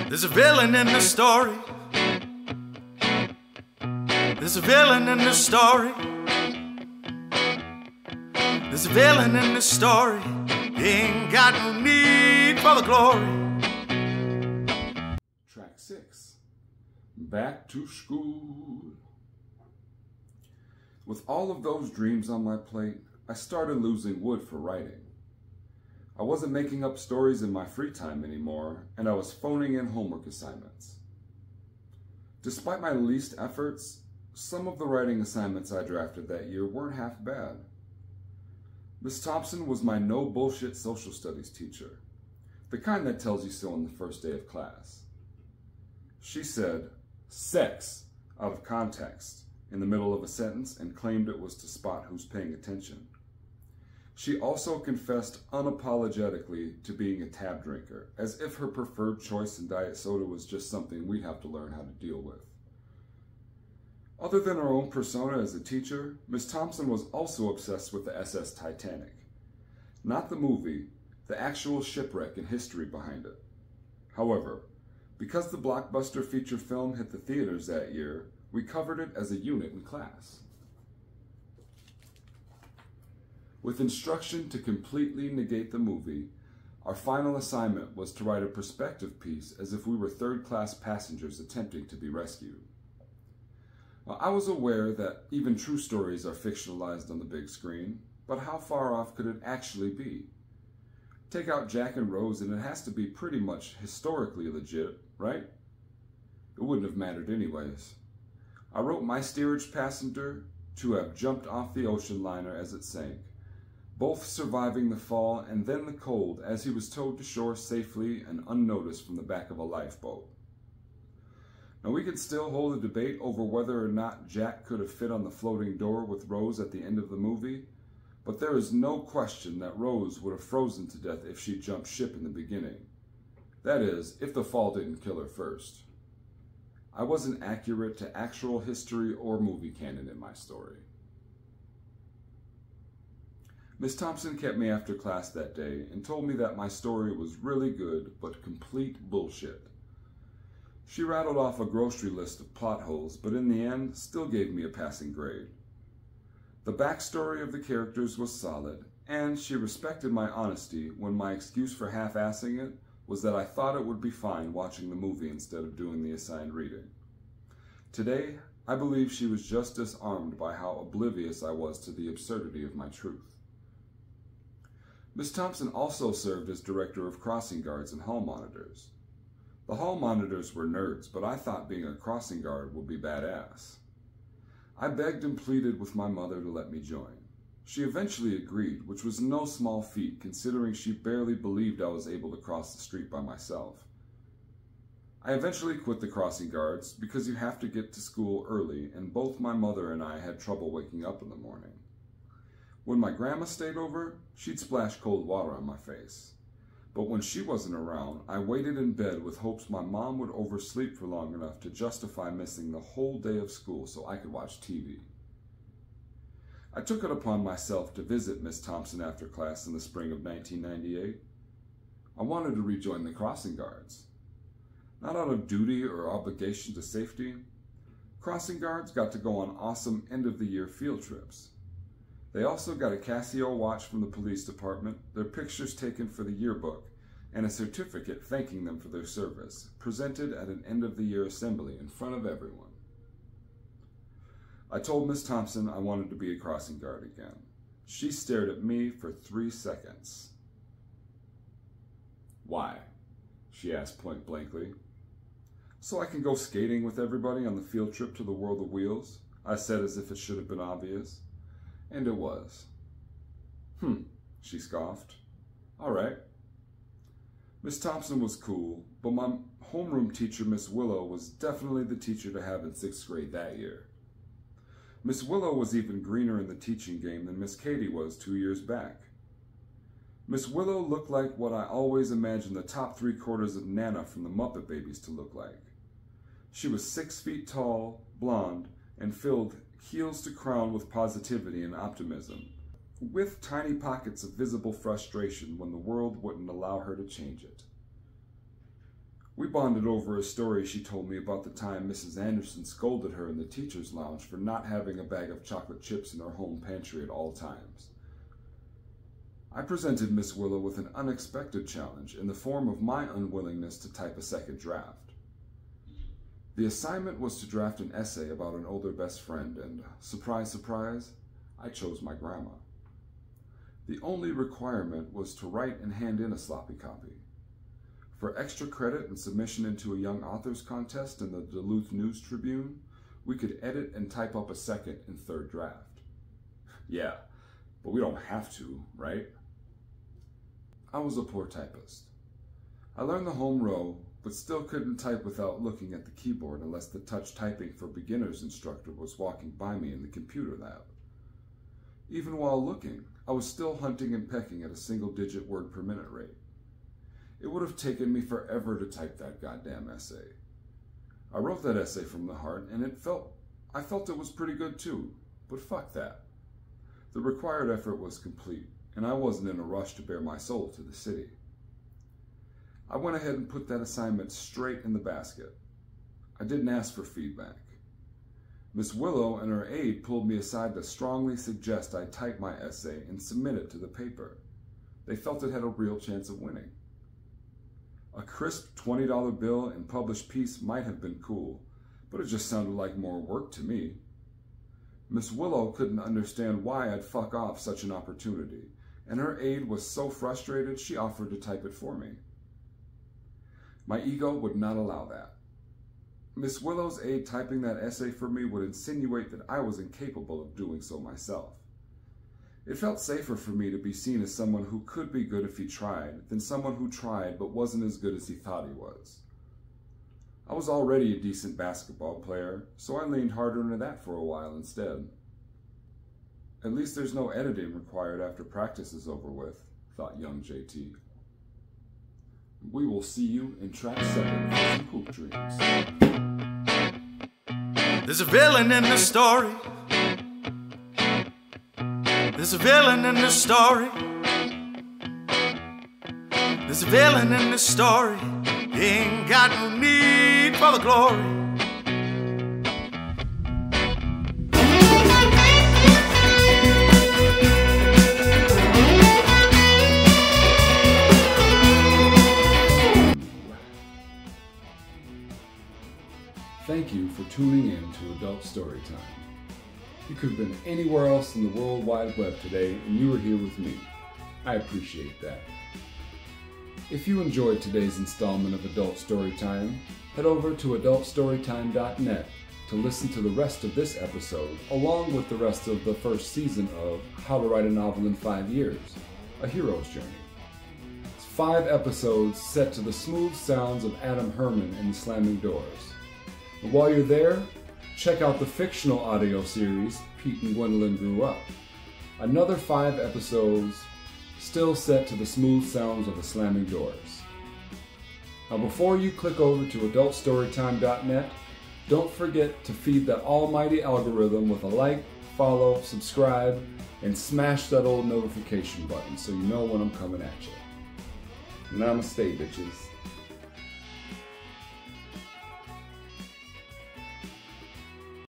There's a villain in the story. There's a villain in the story. There's a villain in the story. He ain't got no need for the glory. Track 6. Back to school. With all of those dreams on my plate, I started losing wood for writing. I wasn't making up stories in my free time anymore, and I was phoning in homework assignments. Despite my least efforts, some of the writing assignments I drafted that year weren't half bad. Miss Thompson was my no-bullshit social studies teacher, the kind that tells you so on the first day of class. She said, "sex," out of context, in the middle of a sentence and claimed it was to spot who's paying attention. She also confessed unapologetically to being a tab drinker, as if her preferred choice in diet soda was just something we'd have to learn how to deal with. Other than her own persona as a teacher, Miss Thompson was also obsessed with the SS Titanic. Not the movie, the actual shipwreck and history behind it. However, because the blockbuster feature film hit the theaters that year, we covered it as a unit in class. With instruction to completely negate the movie, our final assignment was to write a perspective piece as if we were third-class passengers attempting to be rescued. Now, I was aware that even true stories are fictionalized on the big screen, but how far off could it actually be? Take out Jack and Rose and it has to be pretty much historically legit, right? It wouldn't have mattered anyways. I wrote my steerage passenger to have jumped off the ocean liner as it sank, both surviving the fall and then the cold as he was towed to shore safely and unnoticed from the back of a lifeboat. Now we could still hold a debate over whether or not Jack could have fit on the floating door with Rose at the end of the movie, but there is no question that Rose would have frozen to death if she jumped ship in the beginning. That is, if the fall didn't kill her first. I wasn't accurate to actual history or movie canon in my story. Miss Thompson kept me after class that day and told me that my story was really good, but complete bullshit. She rattled off a grocery list of plot holes, but in the end, still gave me a passing grade. The backstory of the characters was solid, and she respected my honesty when my excuse for half-assing it was that I thought it would be fine watching the movie instead of doing the assigned reading. Today, I believe she was just disarmed by how oblivious I was to the absurdity of my truth. Miss Thompson also served as director of crossing guards and hall monitors. The hall monitors were nerds, but I thought being a crossing guard would be badass. I begged and pleaded with my mother to let me join. She eventually agreed, which was no small feat considering she barely believed I was able to cross the street by myself. I eventually quit the crossing guards because you have to get to school early, and both my mother and I had trouble waking up in the morning. When my grandma stayed over, she'd splash cold water on my face. But when she wasn't around, I waited in bed with hopes my mom would oversleep for long enough to justify missing the whole day of school so I could watch TV. I took it upon myself to visit Miss Thompson after class in the spring of 1998. I wanted to rejoin the crossing guards. Not out of duty or obligation to safety. Crossing guards got to go on awesome end-of-the-year field trips. They also got a Casio watch from the police department, their pictures taken for the yearbook, and a certificate thanking them for their service, presented at an end-of-the-year assembly in front of everyone. I told Miss Thompson I wanted to be a crossing guard again. She stared at me for 3 seconds. "Why?" she asked point blankly. "So I can go skating with everybody on the field trip to the World of Wheels," I said as if it should have been obvious. And it was. She scoffed. "All right." Miss Thompson was cool, but my homeroom teacher, Miss Willow, was definitely the teacher to have in 6th grade that year. Miss Willow was even greener in the teaching game than Miss Katie was 2 years back. Miss Willow looked like what I always imagined the top 3/4 of Nana from the Muppet Babies to look like. She was 6 feet tall, blonde, and filled heels to crown with positivity and optimism, with tiny pockets of visible frustration when the world wouldn't allow her to change it. We bonded over a story she told me about the time Mrs. Anderson scolded her in the teacher's lounge for not having a bag of chocolate chips in her home pantry at all times. I presented Miss Willow with an unexpected challenge in the form of my unwillingness to type a second draft. The assignment was to draft an essay about an older best friend, and surprise, surprise, I chose my grandma. The only requirement was to write and hand in a sloppy copy. For extra credit and submission into a young authors contest in the Duluth News Tribune, we could edit and type up a second and third draft. Yeah, but we don't have to, right? I was a poor typist. I learned the home row, but still couldn't type without looking at the keyboard unless the touch typing for beginners instructor was walking by me in the computer lab. Even while looking, I was still hunting and pecking at a single-digit word per minute rate. It would have taken me forever to type that goddamn essay. I wrote that essay from the heart, and I felt it was pretty good too, but fuck that. The required effort was complete, and I wasn't in a rush to bare my soul to the city. I went ahead and put that assignment straight in the basket. I didn't ask for feedback. Miss Willow and her aide pulled me aside to strongly suggest I type my essay and submit it to the paper. They felt it had a real chance of winning. A crisp $20 bill and published piece might have been cool, but it just sounded like more work to me. Miss Willow couldn't understand why I'd fuck off such an opportunity, and her aide was so frustrated she offered to type it for me. My ego would not allow that. Miss Willow's aide typing that essay for me would insinuate that I was incapable of doing so myself. It felt safer for me to be seen as someone who could be good if he tried than someone who tried but wasn't as good as he thought he was. I was already a decent basketball player, so I leaned harder into that for a while instead. At least there's no editing required after practice is over with, thought young JT. We will see you in track 7 for some hoop dreams. There's a villain in the story. There's a villain in the story. There's a villain in the story. He ain't got no need for the glory. Thank you for tuning in to Adult Storytime. You could have been anywhere else in the World Wide Web today, and you were here with me. I appreciate that. If you enjoyed today's installment of Adult Storytime, head over to adultstorytime.net to listen to the rest of this episode, along with the rest of the first season of How to Write a Novel in 5 Years, A Hero's Journey. It's 5 episodes set to the smooth sounds of Adam Herman and the Slamming Doors. And while you're there, check out the fictional audio series, Pete and Gwendolyn Grew Up. Another 5 episodes, still set to the smooth sounds of the Slamming Doors. Now before you click over to adultstorytime.net, don't forget to feed that almighty algorithm with a like, follow, subscribe, and smash that old notification button so you know when I'm coming at you. Namaste, bitches.